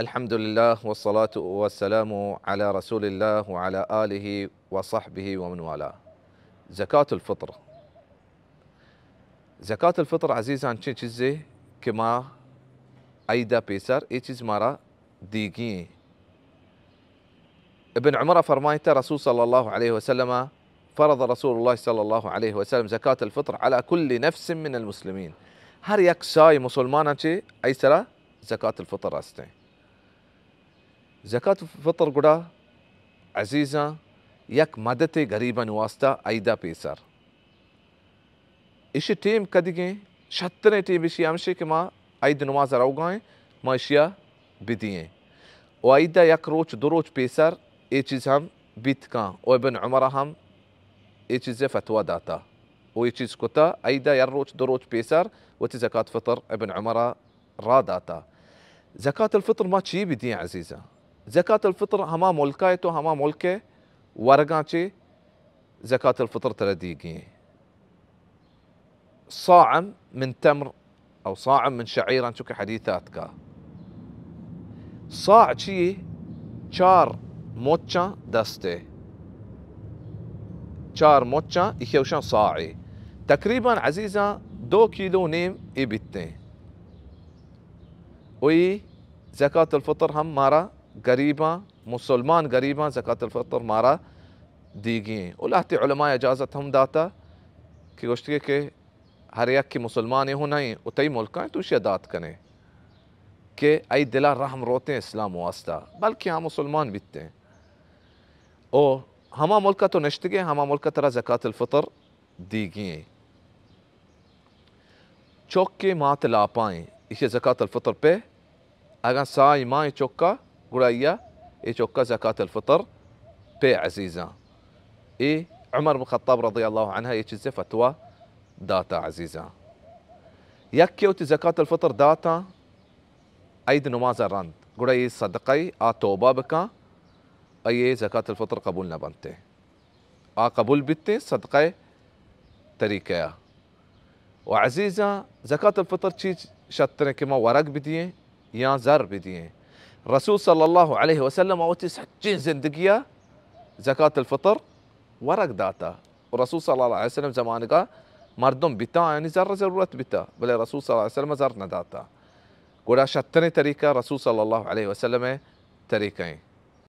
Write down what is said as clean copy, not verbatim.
الحمد لله والصلاة والسلام على رسول الله وعلى آله وصحبه ومن والاه. زكاة الفطر. زكاة الفطر عزیزان چه چیزی که ما ایدا پیسر ای چیز مارا دیگی. ابن عمر فرمایت رسول صلى الله عليه وسلم فرض رسول الله صلى الله عليه وسلم زكاة الفطر على كل نفس من المسلمين. هر یک شای مسلمان چه ای سرا زکات الفطر است. زکات الفطر گوڑا عزیزان یک مدت غریبان واسطه ایدا پیسر. ایشی تیم کدیگه شتره تیم بیشی همشه که ما اید نماز راوگایں ما اشیا بدییں و ایدا یک روچ دو روچ پیسر ای چیز هم بیت کان و ابن عمر هم ای چیز فتوا داتا و ای چیز کتا ایدا یک روچ دو روچ پیسر و تی زکات فطر ابن عمر را داتا. زکات الفطر ما چی بدییں عزیزا؟ زکات الفطر ہما ملکہ تو ہما ملک ورگاں چی زکات الفطر تردیگی. صاع من تمر او صاع من شعير انشو حديثات کا صاع چی چار موچا دسته چار موچا يخوشان صاعي تقريبا عزيزا 2 كيلو نيم بيتين وي زكاة الفطر هم مارا قريبا مسلمان قريبا زكاة الفطر مارا ديگين ولهتي علماء اجازتهم داتا کہ گوشتی کہ ہر یک کی مسلمان ہو نہیں اتائی ملکاں تو شدات کنے کہ ای دلا رحم روتے ہیں اسلام واسطہ بلکہ ہم مسلمان بیتے ہیں او ہما ملکہ تو نشتگے ہما ملکہ ترہ زکاة الفطر دیگی ہیں چوک کے مات لاپائیں اسے زکاة الفطر پہ اگر سائی ماں چوکا گڑائیا ای چوکا زکاة الفطر پہ عزیزاں ای عمر بن خطاب رضی اللہ عنہ یہ چیزیں فتوہ داتا عزیزا. یکی اوتی زکاة الفطر داتا اید نماز رند گوڑا یہ صدقی آ توبہ بکا یہ زکاة الفطر قبول نہ بنتے آ قبول بیتے صدقی طریقہ و عزیزا زکاة الفطر چیز شتریں کہ ما ورق بدیئیں یا زر بدیئیں. رسول صلی اللہ علیہ وسلم اوتی سچین زندگیہ زکاة الفطر ورق داتا و رسول صلی اللہ علیہ وسلم زمان کا مردم بتا یعنی ذره ضرورت بتا بلے رسول صلی اللہ علیہ وسلم زر نہ داتا گوڑا شتنے طریقہ رسول صلی اللہ علیہ وسلم طریقیں